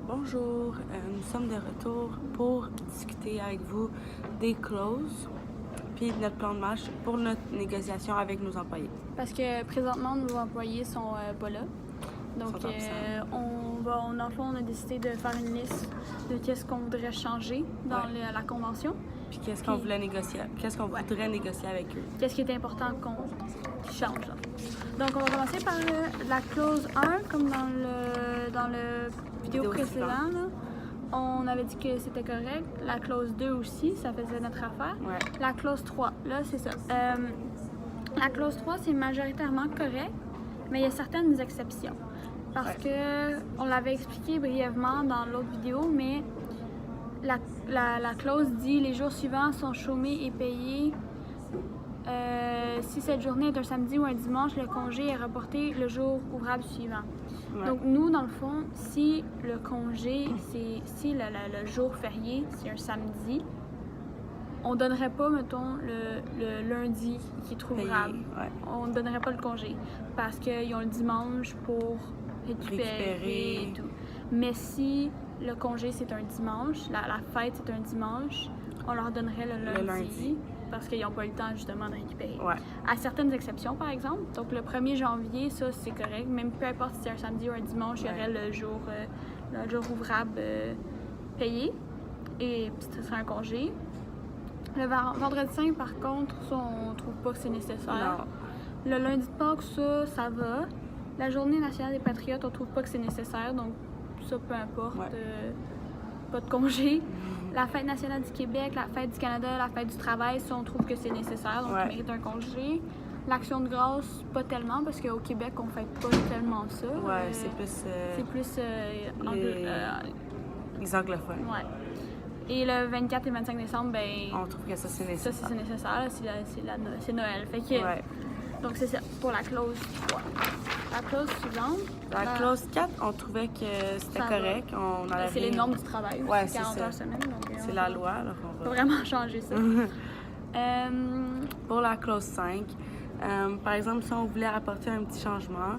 Bonjour, nous sommes de retour pour discuter avec vous des clauses puis de notre plan de marche pour notre négociation avec nos employés. Parce que présentement, nos employés sont pas là. Donc, Sont absents. dans le fond, on a décidé de faire une liste de qu'est-ce qu'on voudrait changer dans Ouais. la convention. Puis qu'est-ce qu'on voulait négocier, qu'est-ce qu'on voudrait négocier avec eux. Qu'est-ce qui est important qu'on change. Là. Donc, on va commencer par la clause 1, comme dans le vidéo précédent. Là, on avait dit que c'était correct. La clause 2 aussi, ça faisait notre affaire. Ouais. La clause 3, là, c'est ça. La clause 3, c'est majoritairement correct, mais il y a certaines exceptions. Parce que on l'avait expliqué brièvement dans l'autre vidéo, mais la clause dit les jours suivants sont chômés et payés. Si cette journée est un samedi ou un dimanche, le congé est reporté le jour ouvrable suivant. Ouais. Donc nous, dans le fond, si le congé, si le jour férié, c'est un samedi, on donnerait pas, mettons, le lundi qui est ouvrable. Ouais. On ne donnerait pas le congé parce qu'ils ont le dimanche pour récupérer et tout. Mais si le congé c'est un dimanche, la fête c'est un dimanche, on leur donnerait le lundi. Parce qu'ils n'ont pas eu le temps justement de récupérer. Ouais. À certaines exceptions, par exemple. Donc le 1er janvier, ça c'est correct. Même peu importe si c'est un samedi ou un dimanche, il y aurait le jour ouvrable payé. Et ce serait un congé. Le vendredi saint, par contre, ça, on trouve pas que c'est nécessaire. Non. Le lundi de Pâques, ça va. La journée nationale des patriotes, on trouve pas que c'est nécessaire. Donc ça, peu importe. Pas de congé. La fête nationale du Québec, la fête du Canada, la fête du travail, ça, on trouve que c'est nécessaire, donc ils méritent un congé. L'Action de grâce, pas tellement, parce qu'au Québec, on fête pas tellement ça. Ouais, c'est plus... les anglophones. Ouais. Et le 24 et 25 décembre, ben... On trouve que ça, c'est nécessaire. Ça, c'est nécessaire, c'est Noël. Fait que... Ouais. Donc, c'est ça, pour la clause 3. La clause suivante... La clause 4, on trouvait que c'était correct. C'est les normes du travail. Ouais, c'est 40 heures semaine. C'est la loi. Alors on va vraiment changer ça. Pour la clause 5, par exemple, si on voulait apporter un petit changement,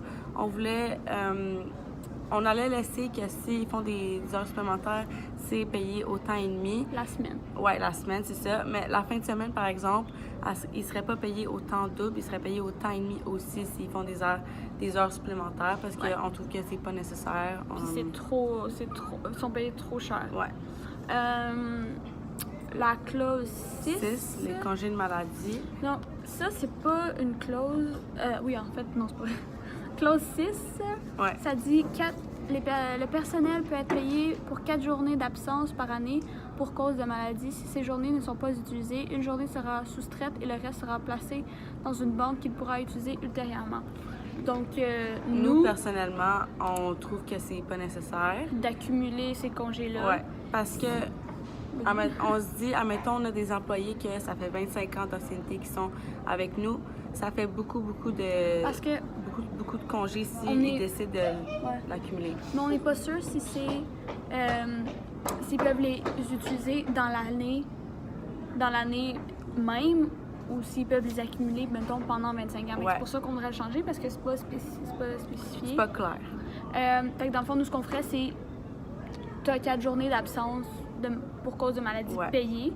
on allait laisser que s'ils font des heures supplémentaires, c'est payé au temps et demi. La semaine. Oui, la semaine, c'est ça. Mais la fin de semaine, par exemple, ils ne seraient pas payés au temps double, ils seraient payés au temps et demi aussi s'ils font des heures supplémentaires parce qu'on trouve que c'est pas nécessaire. Puis ils sont payés trop cher. Ouais. La clause 6, les congés de maladie. Non, ça, c'est pas une clause... oui, en fait, non, c'est pas... Clause 6, ça dit le personnel peut être payé pour 4 journées d'absence par année pour cause de maladie. Si ces journées ne sont pas utilisées, une journée sera soustraite et le reste sera placé dans une banque qu'il pourra utiliser ultérieurement. Donc, nous, personnellement, on trouve que c'est pas nécessaire d'accumuler ces congés-là. Ouais, parce que on se dit, admettons, on a des employés que ça fait 25 ans d'ancienneté qui sont avec nous. Ça fait beaucoup de... Parce que... Beaucoup de congés s'ils décident de l'accumuler. Mais on n'est pas sûr si c'est... s'ils peuvent les utiliser dans l'année même ou s'ils peuvent les accumuler, mettons, pendant 25 ans. C'est pour ça qu'on devrait le changer parce que c'est pas spécifié. C'est pas clair. Fait que dans le fond, nous, ce qu'on ferait, c'est... Tu as 4 journées d'absence pour cause de maladie payées.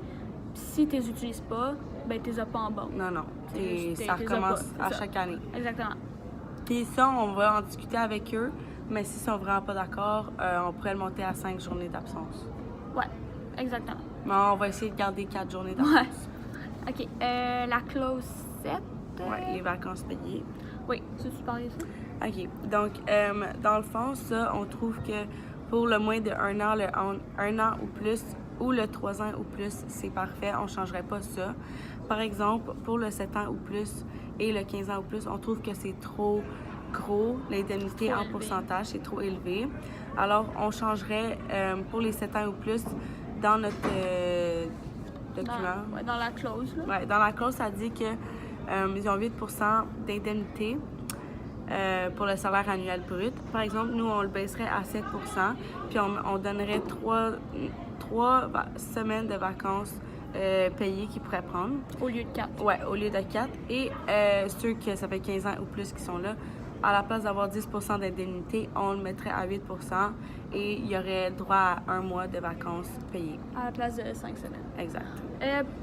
Si tu les utilises pas, ben tu les as pas en banque. Non. Ça recommence à chaque année. Exactement. Puis ça, on va en discuter avec eux, mais s'ils sont vraiment pas d'accord, on pourrait le monter à 5 journées d'absence. Ouais, exactement. Mais on va essayer de garder 4 journées d'absence. Ouais. OK. La clause 7. Ouais, les vacances payées. Oui, tu parlais de ça? OK. Donc, dans le fond, ça, on trouve que pour le moins de 1 an, le 1 an ou plus, ou le 3 ans ou plus, c'est parfait. On ne changerait pas ça. Par exemple, pour le 7 ans ou plus et le 15 ans ou plus, on trouve que c'est trop gros. L'indemnité en pourcentage, c'est trop élevé. Alors, on changerait pour les 7 ans ou plus dans notre document. Dans la clause. Oui, dans la clause, ça dit qu'ils ont 8 % d'indemnité pour le salaire annuel brut. Par exemple, nous, on le baisserait à 7 %, puis on donnerait 3 semaines de vacances payées qu'ils pourraient prendre. Au lieu de 4. Oui, au lieu de 4. Et ceux que ça fait 15 ans ou plus qui sont là, à la place d'avoir 10 % d'indemnité, on le mettrait à 8 % et il y aurait droit à 1 mois de vacances payées. À la place de 5 semaines. Exact.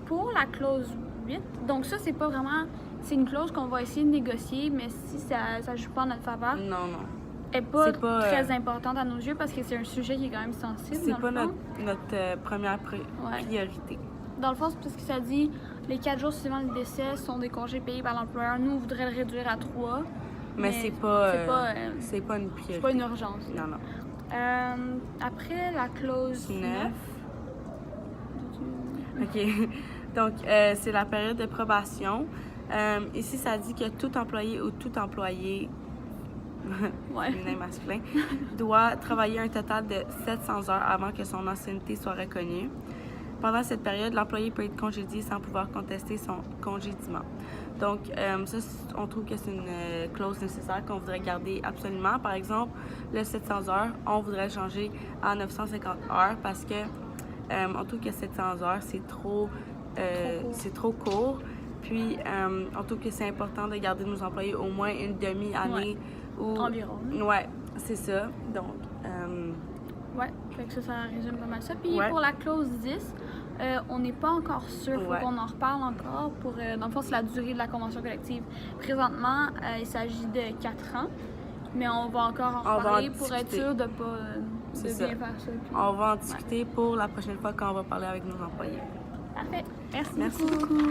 Pour la clause 8, donc ça, c'est pas vraiment... C'est une clause qu'on va essayer de négocier, mais si ça ne joue pas en notre faveur, non. Elle n'est pas très importante à nos yeux parce que c'est un sujet qui est quand même sensible. C'est pas notre première priorité. Dans le fond, c'est parce que ça dit les 4 jours suivant le décès sont des congés payés par l'employeur. Nous, on voudrait le réduire à 3. Mais c'est pas une priorité. C'est pas une urgence. Non. Après la clause 9. OK. Donc, c'est la période de probation. Ici, ça dit que tout employé ou tout employé féminin, masculin, doit travailler un total de 700 heures avant que son ancienneté soit reconnue. Pendant cette période, l'employé peut être congédié sans pouvoir contester son congédiement. Donc, ça, on trouve que c'est une clause nécessaire qu'on voudrait garder absolument. Par exemple, le 700 heures, on voudrait changer à 950 heures parce que on trouve que 700 heures, c'est trop court. Puis, on trouve que c'est important de garder nos employés au moins une demi-année. Environ. Ouais, c'est ça. Donc, fait que ça résume pas mal ça. Puis pour la clause 10, on n'est pas encore sûr, faut qu'on en reparle encore. Dans le fond, c'est la durée de la convention collective. Présentement, il s'agit de 4 ans, mais on va encore en reparler pour être sûr de bien faire ça. Puis... On va en discuter pour la prochaine fois quand on va parler avec nos employés. Parfait. Merci beaucoup.